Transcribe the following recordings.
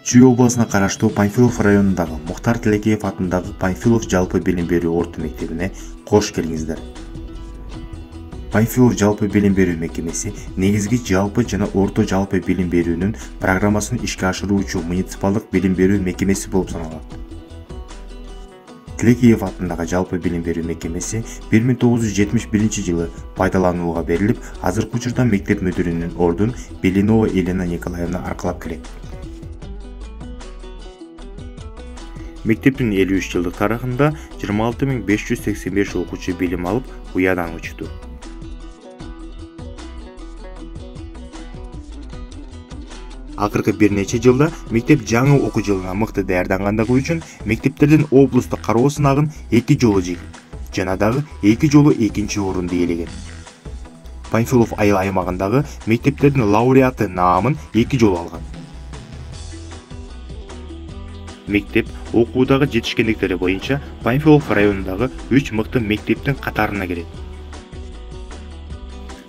Чүй обласына караштуу Панфилов районундагы Мухтар Тилекеев атындагы Панфилов жалпы билим берүү орто мектебине кош келиңиздер. Панфилов жалпы билим берүү мекемеси негизги жалпы жана орто жалпы билим берүүнүн программасын ишке ашыруучу муниципалдык билим берүү мекемеси болуп саналат. Тилекеев атындагы жалпы билим берүү мекемеси 1971 жылы пайдаланууга берилип, азыркы учурда мектеп мүдүрүнүн ордун Белинова Елена Николаевна аркалап келет. Мектептин 53 жылдык тарыхында 26585 окуучу билим алып, уядан учту. Акыркы бир нече жылда мектеп жаңы окуу жылына мыкты даярдангандыгы үчүн мектептердин облустук кароо сынагын 2 жолу жеңип, жана дагы 2 жолу экинчи орунду ээлеген. Панфилов айыл аймагындагы мектептердин лауреаты наамын 2 жолу алган. Мектеп окуудагы жетишкендиктери боюнча Панфилов районундагы 3 мыкты мектептин катарына кирет.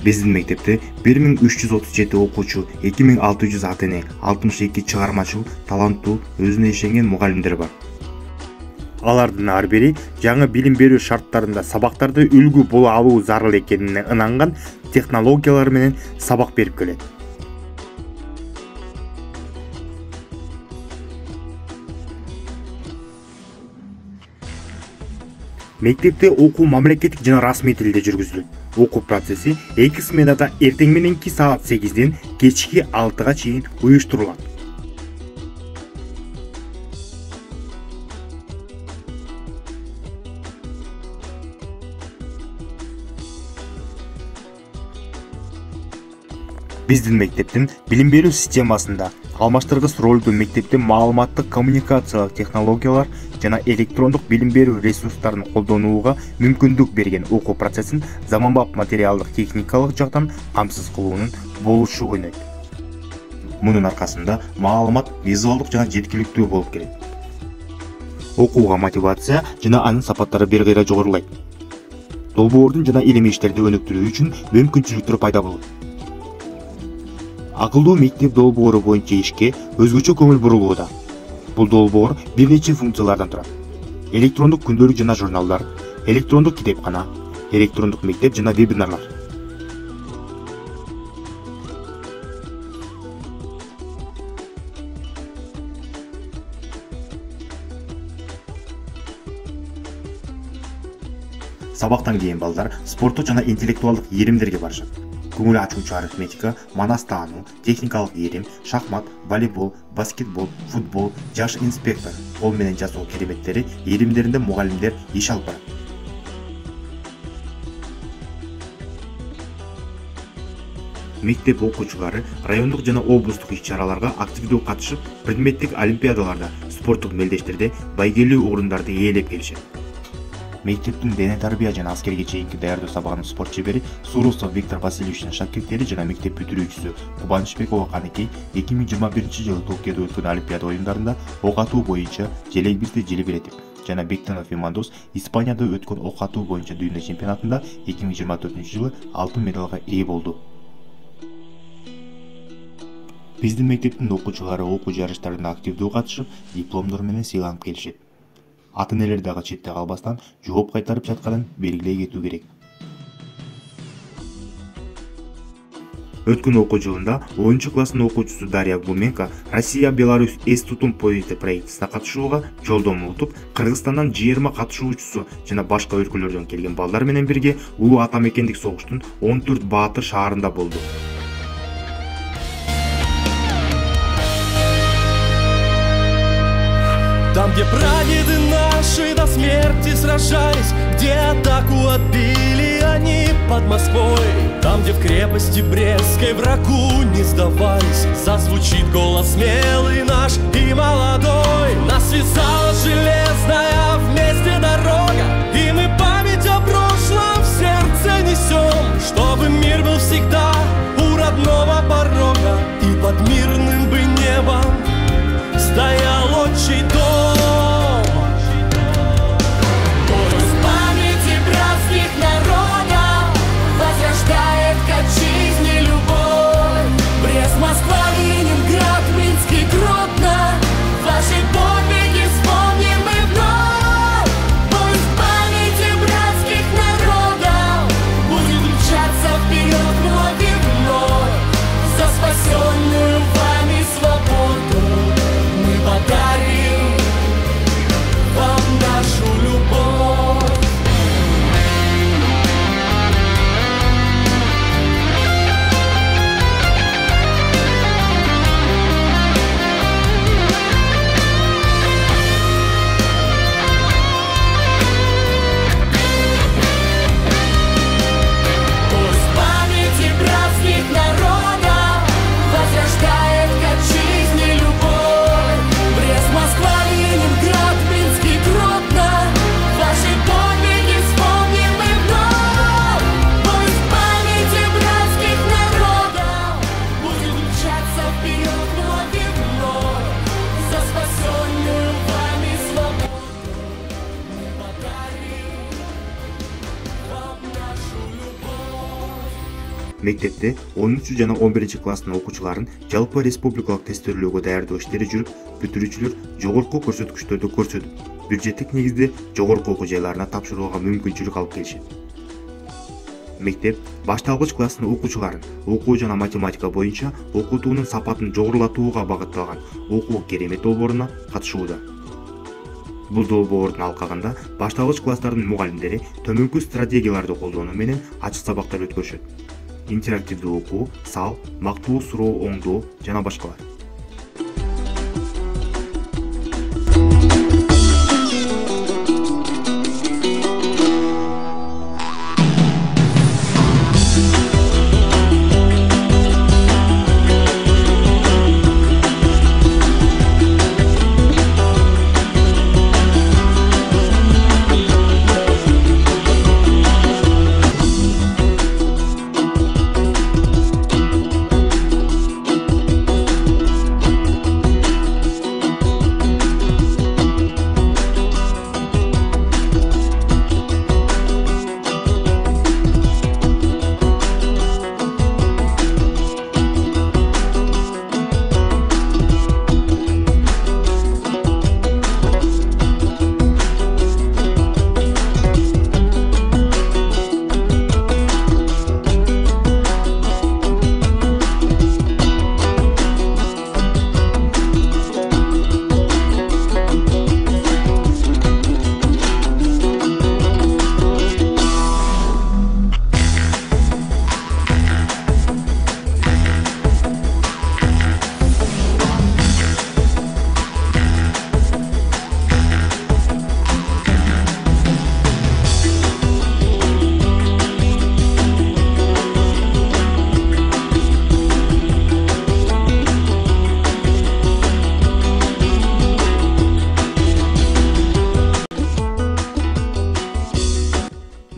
Биздин мектепте 1337 окуучу, 2600 ата-эне, 62 чыгармачыл, таланттуу, өзүнө ишенген мугалимдер бар. Алардын ар бири жаңы билим берүү шарттарында сабактарды үлгү боло алуу зарыл экенине ынанган технологиялар менен сабак берип келет. Мектепте окуу мамлекеттик жана расмий тилде жүргүзүлөт. Окуу процесси 2 сменада эртең мененки саат 8ден кечки 6га чейин уюштурулат. Биздин мектептин билим берүү системасында алмаштыргыс ролдуу мектепте маалыматтык коммуникациялык технологиялар жана электрондук билим берүү ресурстарын колдонууга мүмкүндүк берген окуу процессин заманбап материалдык техникалык жактан камсыз кылуунун болушу ойнойт. Мунун аркасында маалымат визуалдык жана жеткиликтүү болуп келет. Окууга мотивация жана анын сапаттары бир кыйра жогорулайт. Долбоордун жана илимий иштерди өнүктүрүү үчүн мүмкүнчүлүктөр пайда болот. Акылдуу мектеп долбоору боюнча ишке өзгөчө көңүл бурулууда. Бул долбоор бир нече функциялардан турат. Электрондук күндөлүк жана журналдар, электрондук китепкана, электрондук мектеп жана вебинарлар. Сабактан кийин балдар спорттук жана интеллектуалдык иримдерге барышат. Көңүл ачуучу арифметика, манас таануу, техникалык ирим, шахмат, волейбол, баскетбол, футбол, жаш инспектор, кол менен жасоо кереметтери иримдеринде мугалимдер иш алып барат. Мектеп окуучулары райондук жана облустук иш-чараларга активдүү катышып, предметтик олимпиадаларда, спорттук мелдештерде байгелүү орундарды ээлеп келишет. Мектептин дене тарбия жана аскерге чейинки даярдоо сабагынын спорт шебери Сурусов Виктор Васильевичтин шакирттери жана мектеп бүтүрүүчүсү Кубанычбекова Канеке 2021 жылы Токиодо өткөн Олимпиада оюндарында ок атуу боюнча желегибизди желе беретип, жана Бектенов Имандос Испанияда өткөн ок атуу боюнча дүйнө чемпионатында 2024 жылы алтын медалга ээ болду. Биздин мектептин окуучулары окуу жарыштарына активдүү катышып, дипломдор менен сыйланып келишет. Ата-энелер дагы четте калбастан жооп кайтарып жатканын белгилей кетүү керек. Өткөн окуу жылында 10-класстын окуучусу Дарья Гуменко Россия-Беларусь эс-тутум поезди проектисине катышууга жолдомо утуп, Кыргызстандан 20 катышуучусу жана башка өлкөлөрдөн келген балдар менен бирге улуу ата мекендик согуштун 14 Баатыр шаарында болду. Там, где прадеды наши до смерти сражались, где атаку отбили они под Москвой, там, где в крепости Брестской врагу не сдавались, зазвучит голос смелый наш и молодой. Нас связала железная вместе дорога, и мы память о прошлом в сердце несем, чтобы мир был всегда у родного порога, и под мирным бы небом стоял отчий дом. Пусть памяти братских народов возрождает к отчизне любовь. Брест, Москва, Ленинград. Мектепте 10 жана 11 класстын окуучуларын жалпы республикалык тестөөлөөгө даярдоо иштери жүрүп, бүтүрүүчүлөр жогорку көрсөткүчтөрдү көрсөтүп, бюджеттик негизде жогорку окуу жайларына тапшырууга мүмкүнчүлүк алып келишет. Мектеп башталгыч класстын окуучуларын окуу жана математика боюнча окутуунун сапатын жогорулатууга багытталган окуу керемет долбооруна катышууда. Бул долбоордун алкагында башталгыч класстардын мугалимдери төмөнкү стратегияларды колдонуу менен ачык сабактар өткөрүшөт. Интерактивдүү окуу, сал, мактуу суроо оңдоо жана башкалар.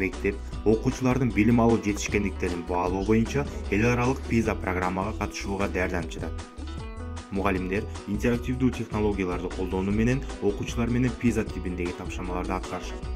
Мектеп окуучулардын билим алуу жетишкендиктерин баалоо боюнча эл аралык PISA программага катышууга даярданып жатат. Мугалимдер интерактивдүү технологияларды колдонуу менен окуучулар менен PISA типиндеги тапшырмаларды аткарышат.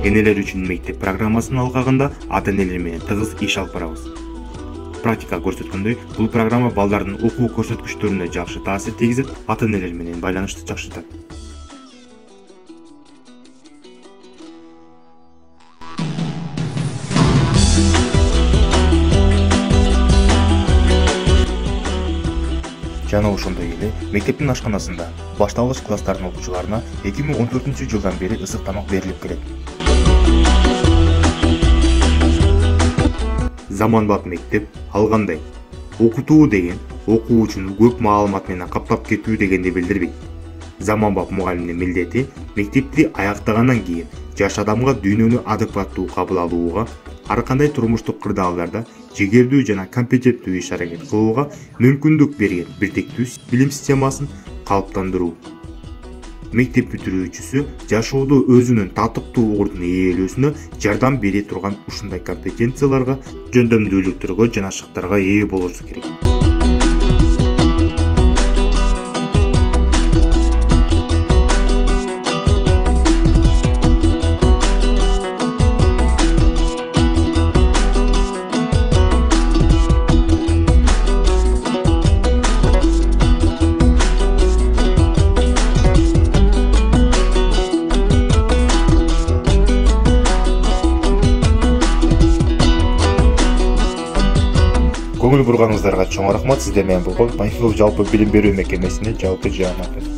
Энелер үчүн мектеп программасынын алкагында ата-энелер менен тыгыз иш алып барабыз. Практика көрсөткөндөй, бул программа балдардын окуу көрсөткүчтөрүнө жакшы таасир тийгизип, ата-энелер менен байланышты жакшыртат. Жана ошондой эле мектептин ашканасында башталгыч класстардын окуучуларына 2014-жылдан бери ысык тамак берилип келет. Заманбап мектеп алгандай. Окутуу деген окуучуну көп маалымат менен каптап кетүү дегенди билдирбейт. Заманбап мугалимдин милдети мектепти аяктагандан кийин жаш адамга дүйнөнү адекваттуу кабыл алууга, ар кандай турмуштук кырдаалдарда жигердүү жана компетенттүү иш-аракет кылууга мүмкүндүк берген бирдиктүү билим системасын калыптандыруу. Мектеп бүтүрүүчүсү жашоодо өзүнүн татыктуу ордун ээлөөсүнө жардам бере турган ушундай компетенцияларга, жөндөмдүүлүктөргө жана шыктарга ээ болушу керек. Көңүл бурганыңыздарга чоң рахмат. Сизде менен болгон Панфилов жалпы билим берүү мекемесинин жалпы жааматы.